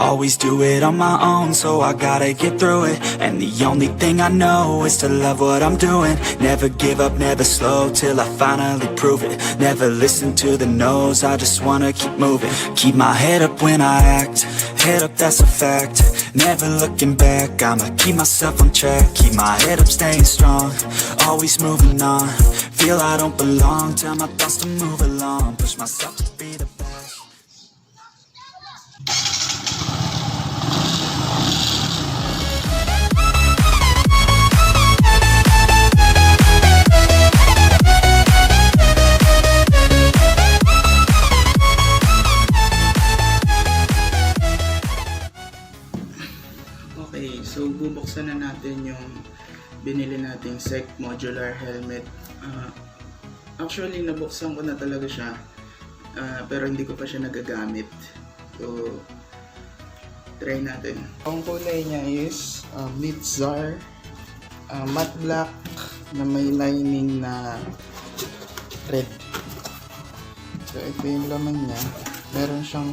always do it on my own, so I gotta get through it. And the only thing I know is to love what I'm doing. Never give up, never slow, till I finally prove it. Never listen to the no's, I just wanna keep moving. Keep my head up when I act, head up, that's a fact. Never looking back, I'ma keep myself on track. Keep my head up, staying strong, always moving on. Feel I don't belong, tell my thoughts to move along. Push myself to be the best. Okay, so bubuksan na natin yung binili nating SEC modular helmet. Actually, nabuksan ko na talaga siya, pero hindi ko pa siya nagagamit. So, try natin. Ang kulay niya is Blitzer, matte black na may lining na red. So, ito yung laman niya. Meron siyang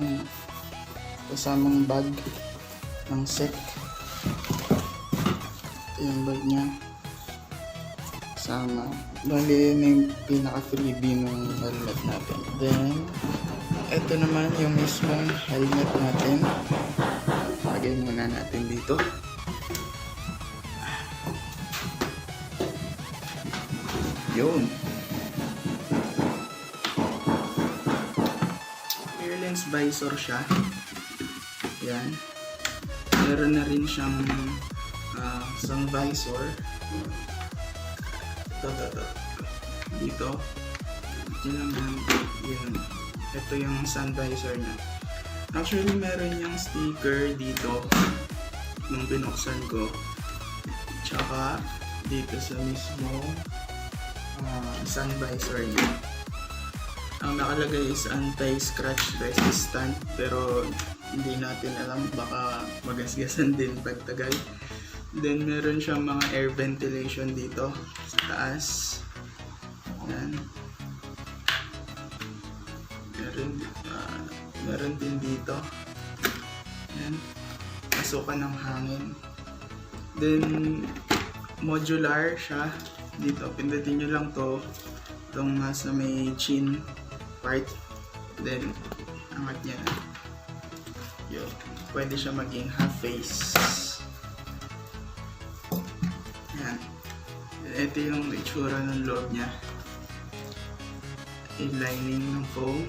kasamang bag ng SEC. Ito yung bag niya. Kasama. Bali, yun yung pinaka-freebie ng helmet natin. Then, ito naman yung mismong helmet natin. Lagay muna natin dito. Yun. Rear lens visor siya. Yan. Meron na rin siyang sun visor. Ito. Dito. Ito naman. Yun. Ito yung sun visor niya. Actually, meron yung sticker dito nung binuksan ko. Tsaka dito sa mismo sun visor niya. Ang nakalagay is anti-scratch resistant, pero hindi natin alam, baka magasgasan din pagtagal. Then meron siyang mga air ventilation dito sa taas. Yan. Meron din dito. Yan. Pasukan ng hangin. Then modular siya. Dito, pindutin nyo lang to. Itong nasa may chin part. Then angat niya na. Yun. Pwede siya maging half face. Yan. Ito yung itsura ng loob niya. Yung lining ng foam.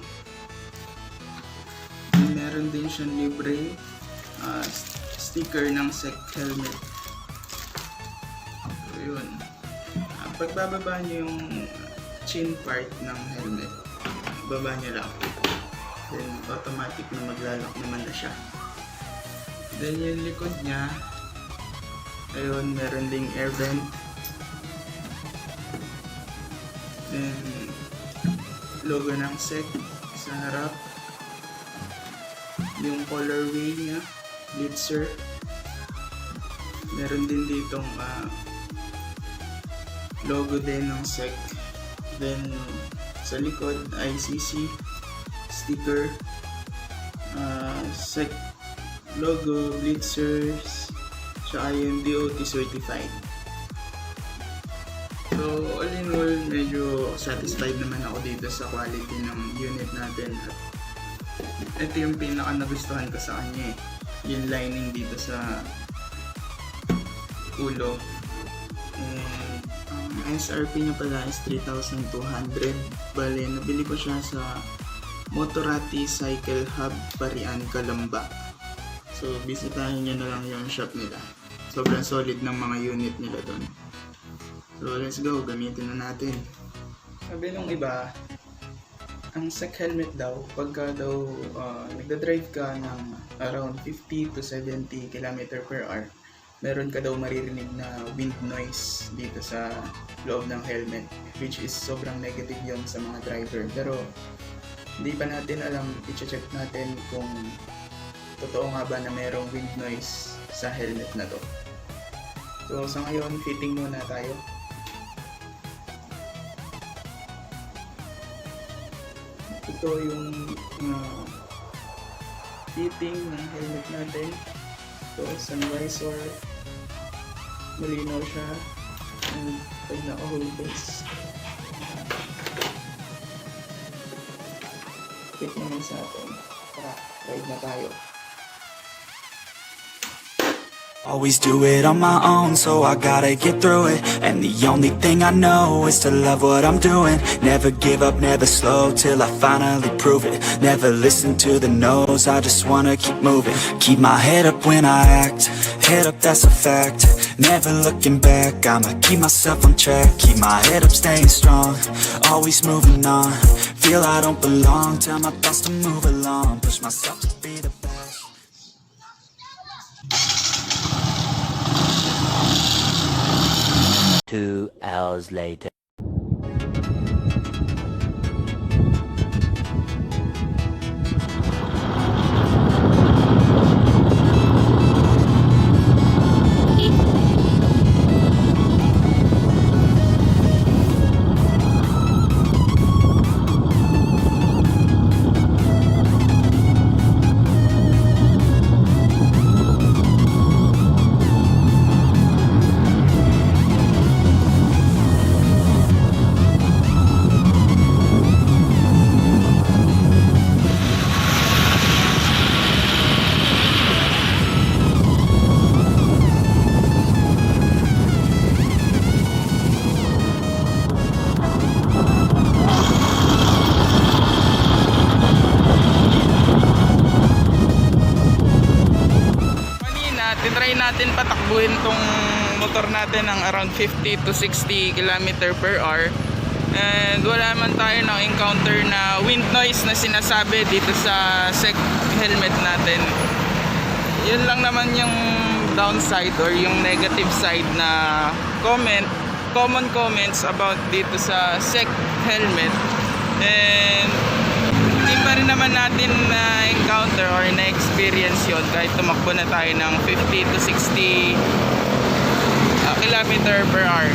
And meron din siyang libre sticker ng SEC helmet. So yun. Pagbababa niyo yung chin part ng helmet, baba niyo lang. Then automatic na maglalak naman na siya. Then yung likod niya, ayun, meron ding air vent. Then logo ng SEC sa harap. Yung colorway niya, Blitzer. Meron din ditong logo din ng SEC. Then sa likod, ICC sticker, SEC logo, Blitzers, tsaka yung DOT certified. So all in all, medyo satisfied naman ako dito sa quality ng unit natin. At ito yung pinaka nagustuhan ko sa kanya, yung lining dito sa ulo. And ang SRP niya pala is 3,200. Bale, nabili ko siya sa Motorati Cycle Hub, Parian, Calamba. So bisitahin nyo na lang yung shop nila. Sobrang solid ng mga unit nila doon. So let's go, gamitin na natin. Sabi nung iba, ang SEC helmet daw, pagka daw nagda-drive ka ng around 50 to 70 km per hour, meron ka daw maririnig na wind noise dito sa loob ng helmet, which is sobrang negative yon sa mga driver. Pero hindi pa natin alam, i-check natin kung totoo nga ba na merong wind noise sa helmet na to. So sa ngayon, fitting muna tayo. Ito yung fitting ng helmet natin. So, isang visor, malinaw siya, and pag naka-hold base, click naman sa atin. Tara, ride na tayo. Always do it on my own, so I gotta get through it. And the only thing I know is to love what I'm doing. Never give up, never slow, till I finally prove it. Never listen to the no's, I just wanna keep moving. Keep my head up when I act, head up, that's a fact. Never looking back, I'ma keep myself on track. Keep my head up, staying strong, always moving on. Feel I don't belong, tell my thoughts to move along. Push myself to be the best. 2 hours later. Titry natin patakbuhin tong motor natin ng around 50 to 60 km per hour, and wala man tayo ng encounter na wind noise na sinasabi dito sa sec helmet natin. Yun lang naman yung downside or yung negative side na common comments about dito sa sec helmet. And hindi pa rin naman natin na-encounter or na-experience yun kahit tumakbo na tayo ng 50 to 60 km per hour.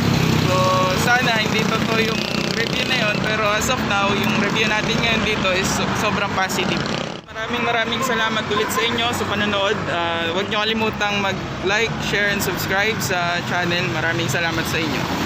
So sana hindi totoo yung review na yun, pero as of now yung review natin ngayon dito is sobrang positive. Maraming salamat ulit sa inyo sa panonood. Huwag nyo kalimutang mag-like, share and subscribe sa channel. Maraming salamat sa inyo.